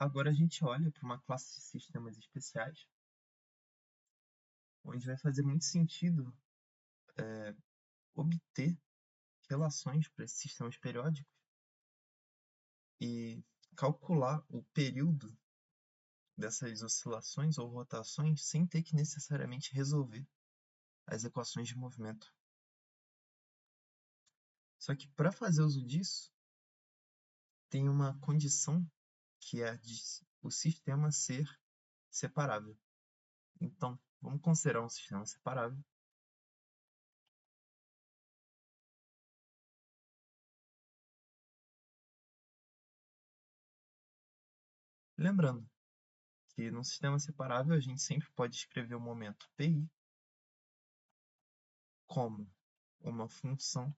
Agora a gente olha para uma classe de sistemas especiais, onde vai fazer muito sentido obter relações para esses sistemas periódicos e calcular o período dessas oscilações ou rotações sem ter que necessariamente resolver as equações de movimento. Só que para fazer uso disso, tem uma condição que é de o sistema ser separável. Então, vamos considerar um sistema separável. Lembrando que num sistema separável a gente sempre pode escrever o momento PI como uma função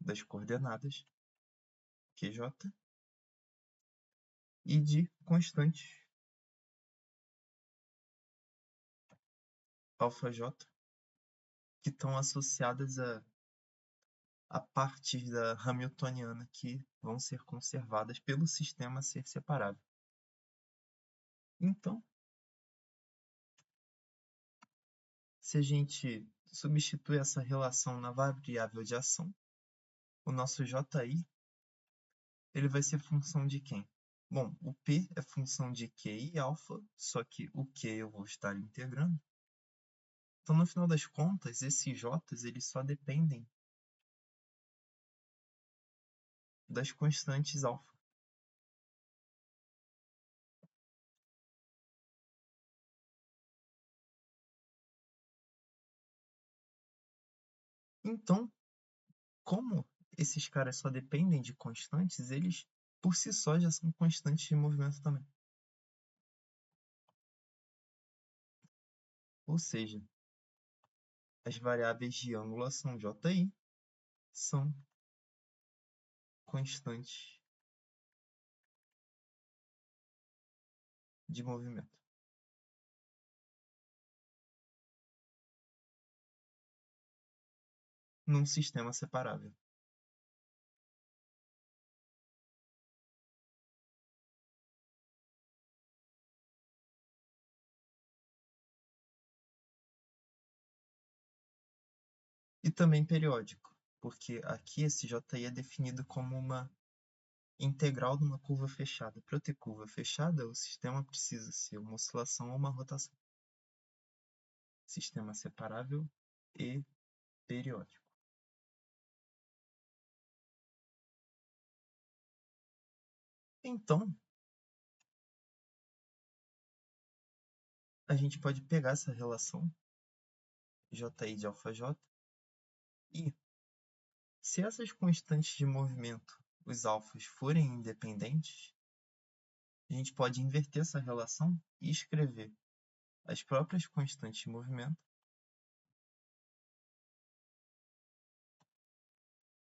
das coordenadas QJ e de constantes αj que estão associadas a partes da Hamiltoniana que vão ser conservadas pelo sistema ser separável. Então, se a gente substitui essa relação na variável de ação, o nosso JI ele vai ser função de quem? Bom, o P é função de Q e alfa, só que o Q eu vou estar integrando. Então, no final das contas, esses J's eles só dependem das constantes alfa. Então, como esses caras só dependem de constantes, eles por si só já são constantes de movimento também. Ou seja, as variáveis de angulação JI são constantes de movimento. Num sistema separável. E também periódico, porque aqui esse JI é definido como uma integral de uma curva fechada. Para eu ter curva fechada, o sistema precisa ser uma oscilação ou uma rotação. Sistema separável e periódico. Então, a gente pode pegar essa relação JI de αj e, se essas constantes de movimento, os alfas, forem independentes, a gente pode inverter essa relação e escrever as próprias constantes de movimento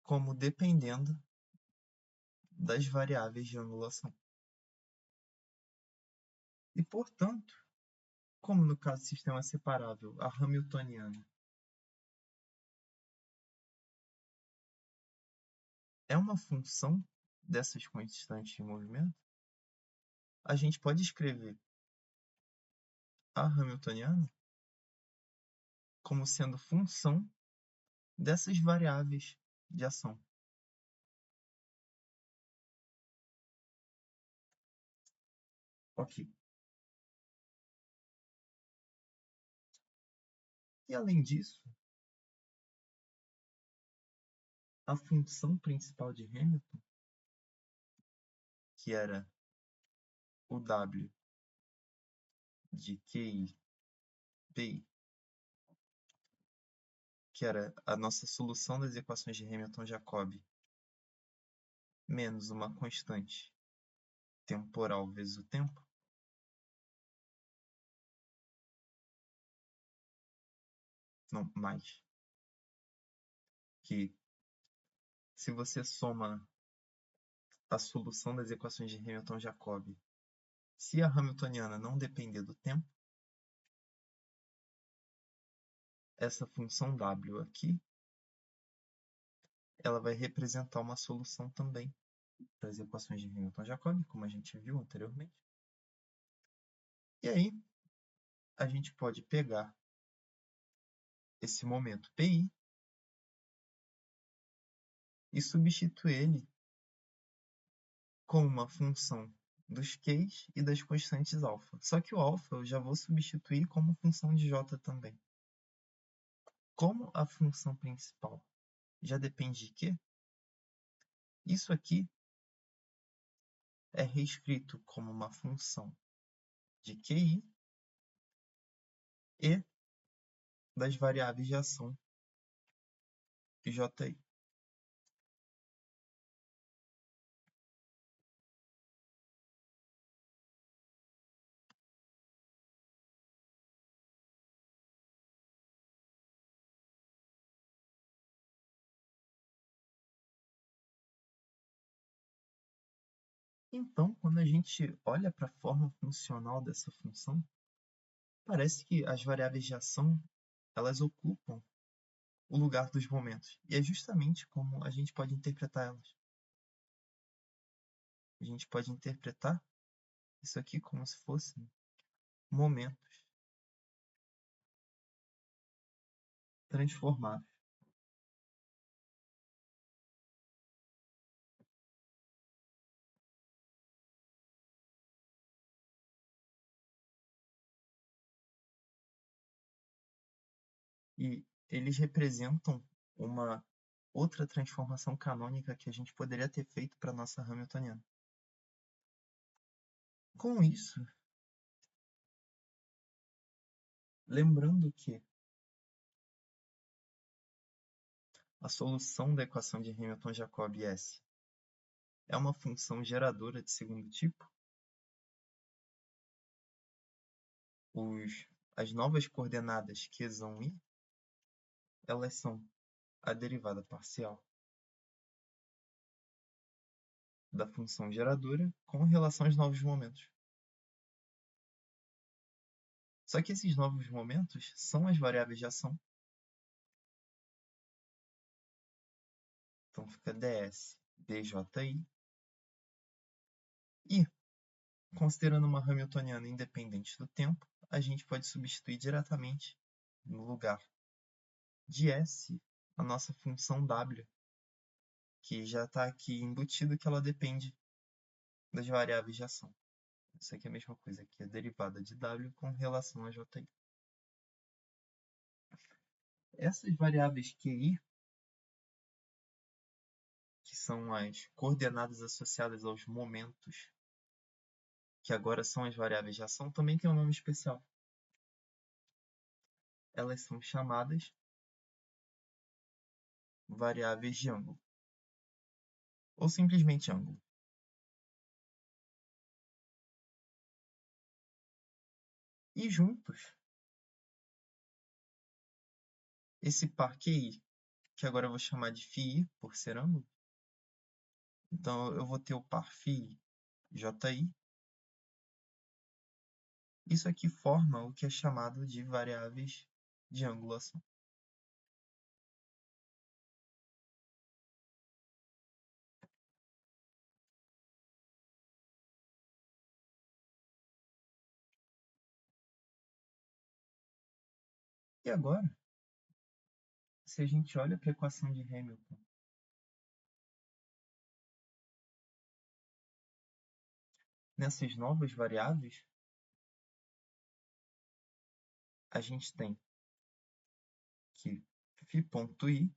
como dependendo das variáveis de angulação. E, portanto, como no caso do sistema separável, a Hamiltoniana é uma função dessas constantes de movimento, a gente pode escrever a Hamiltoniana como sendo função dessas variáveis de ação. Ok. E além disso, a função principal de Hamilton, que era o W de QI, PI, que era a nossa solução das equações de Hamilton-Jacobi, menos uma constante temporal vezes o tempo, não, mais, que se você soma a solução das equações de Hamilton-Jacobi, se a Hamiltoniana não depender do tempo, essa função W aqui, ela vai representar uma solução também para as equações de Hamilton-Jacobi, como a gente viu anteriormente. E aí, a gente pode pegar esse momento PI e substituir ele com uma função dos Qs e das constantes alfa. Só que o alfa eu já vou substituir como função de J também. Como a função principal já depende de Q, isso aqui é reescrito como uma função de QI e das variáveis de ação JI. Então, quando a gente olha para a forma funcional dessa função, parece que as variáveis de ação elas ocupam o lugar dos momentos. E é justamente como a gente pode interpretar elas. A gente pode interpretar isso aqui como se fossem momentos transformáveis. E eles representam uma outra transformação canônica que a gente poderia ter feito para a nossa Hamiltoniana. Com isso, lembrando que a solução da equação de Hamilton-Jacobi S é uma função geradora de segundo tipo, as novas coordenadas Q são I, elas são a derivada parcial da função geradora com relação aos novos momentos. Só que esses novos momentos são as variáveis de ação. Então fica ds dji. E, considerando uma Hamiltoniana independente do tempo, a gente pode substituir diretamente no lugar de S a nossa função W, que já está aqui embutido que ela depende das variáveis de ação. Isso aqui é a mesma coisa, aqui é a derivada de W com relação a JI. Essas variáveis QI, que são as coordenadas associadas aos momentos, que agora são as variáveis de ação, também tem um nome especial. Elas são chamadas variáveis de ângulo, ou simplesmente ângulo. E juntos, esse par QI, que agora eu vou chamar de φi por ser ângulo, então eu vou ter o par φi JI. Isso aqui forma o que é chamado de variáveis de angulação. E agora, se a gente olha para a equação de Hamilton, nessas novas variáveis, a gente tem que φ.i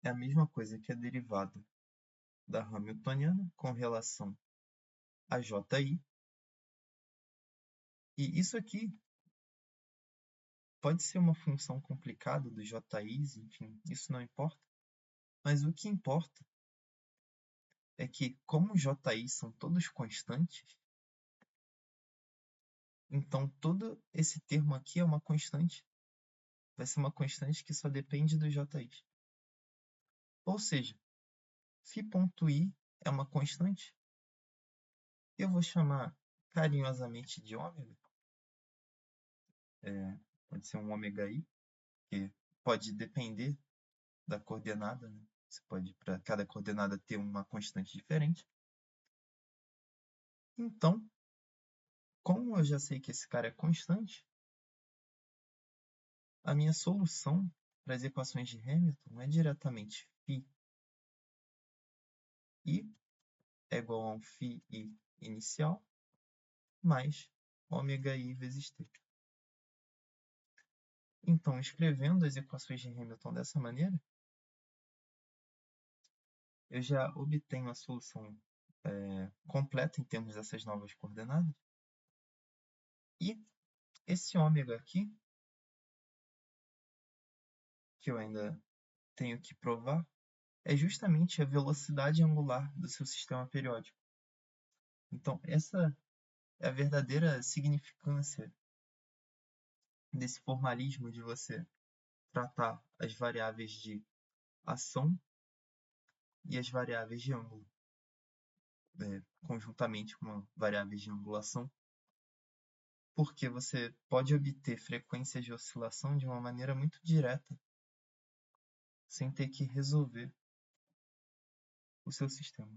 é a mesma coisa que a derivada da Hamiltoniana com relação a JI. E isso aqui pode ser uma função complicada dos JIs, enfim, isso não importa. Mas o que importa é que, como os JIs são todos constantes, então todo esse termo aqui é uma constante. Vai ser uma constante que só depende dos JIs. Ou seja, φ.i é uma constante. Eu vou chamar carinhosamente de ômega. pode ser um ômega-i, que pode depender da coordenada, né? Você pode, para cada coordenada, ter uma constante diferente. Então, como eu já sei que esse cara é constante, a minha solução para as equações de Hamilton é diretamente φi é igual a um φi inicial mais ômega-i vezes t. Então, escrevendo as equações de Hamilton dessa maneira, eu já obtenho a solução completa em termos dessas novas coordenadas. E esse ômega aqui, que eu ainda tenho que provar, é justamente a velocidade angular do seu sistema periódico. Então, essa é a verdadeira significância desse formalismo de você tratar as variáveis de ação e as variáveis de ângulo, conjuntamente com variáveis de angulação, porque você pode obter frequências de oscilação de uma maneira muito direta, sem ter que resolver o seu sistema.